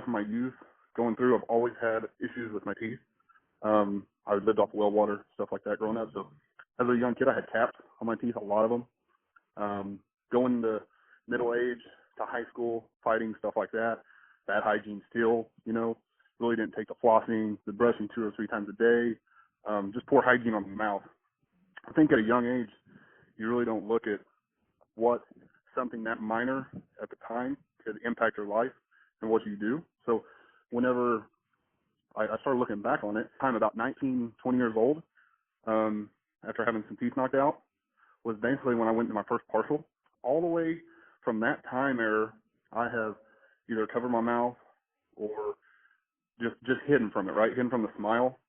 from my youth going through, I've always had issues with my teeth. I lived off well water, stuff like that growing up. So as a young kid, I had caps on my teeth, a lot of them. Going to middle age to high school, fighting, stuff like that. Bad hygiene still, really didn't take the flossing, the brushing 2 or 3 times a day. Just poor hygiene on the mouth. I think at a young age, you really don't look at what something that minor at the time could impact your life and what you do. So whenever I started looking back on it, I'm about 19, 20 years old, after having some teeth knocked out, was basically when I went to my first partial. All the way from that time era, I have either covered my mouth or just hidden from it, right? Hidden from the smile.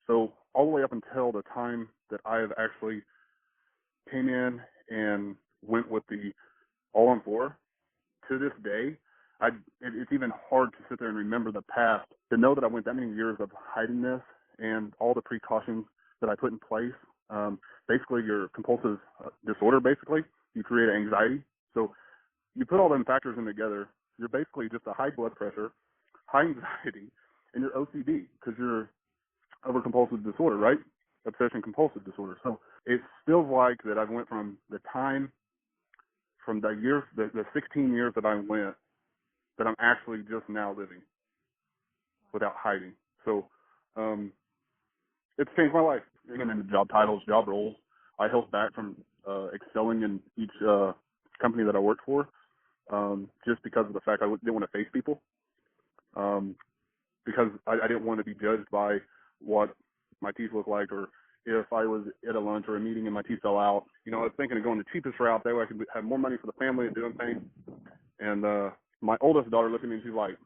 So all the way up until the time that I have actually came in and went with the All-On-4, to this day, it's even hard to sit there and remember the past, to know that I went that many years of hiding this and all the precautions that I put in place. Basically, your compulsive disorder, basically, you create anxiety. So you put all them factors in together, you're basically just a high blood pressure, high anxiety, and you're OCD because you're over compulsive disorder, right? Obsession compulsive disorder. So it feels like that I went from the time, from the years, the 16 years that I went, that I'm actually just now living without hiding. So it's changed my life. Even in the job titles, job roles, I held back from excelling in each company that I worked for, just because of the fact I didn't want to face people, because I didn't want to be judged by what my teeth look like, or if I was at a lunch or a meeting and my teeth fell out. I was thinking of going the cheapest route. That way I could have more money for the family and doing things. And my oldest daughter looked at me and she's like,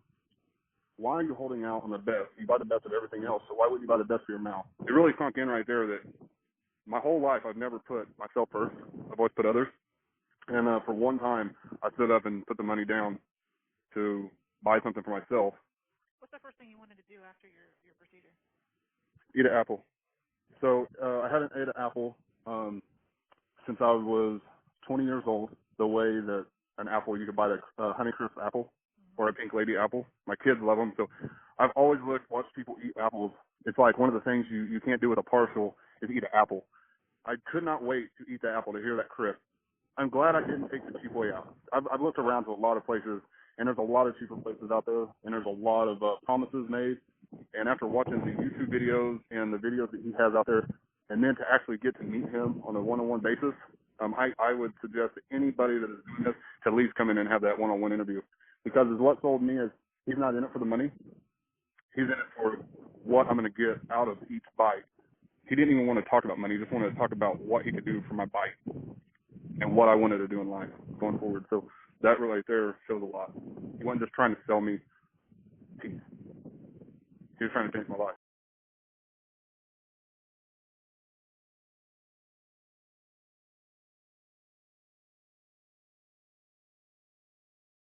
"Why are you holding out on the best? You buy the best of everything else, so why wouldn't you buy the best for your mouth?" It really sunk in right there that my whole life I've never put myself first. I've always put others. And for one time, I stood up and put the money down to buy something for myself. What's the first thing you wanted to do after your procedure? Eat an apple. So I haven't ate an apple since I was 20 years old, the way that an apple, you could buy the Honeycrisp apple or a Pink Lady apple. My kids love them. So I've always watched people eat apples. It's like one of the things you can't do with a partial is eat an apple. I could not wait to eat that apple, to hear that crisp. I'm glad I didn't take the cheap way out. I've looked around to a lot of places, and there's a lot of cheaper places out there, and there's a lot of promises made. And after watching the YouTube videos and the videos that he has out there, and then to actually get to meet him on a one-on-one basis, I would suggest to anybody that is doing this to at least come in and have that one-on-one interview. Because what sold me is he's not in it for the money. He's in it for what I'm going to get out of each bite. He didn't even want to talk about money. He just wanted to talk about what he could do for my bite and what I wanted to do in life going forward. So that right there shows a lot. He wasn't just trying to sell me teeth. He was trying to change my life.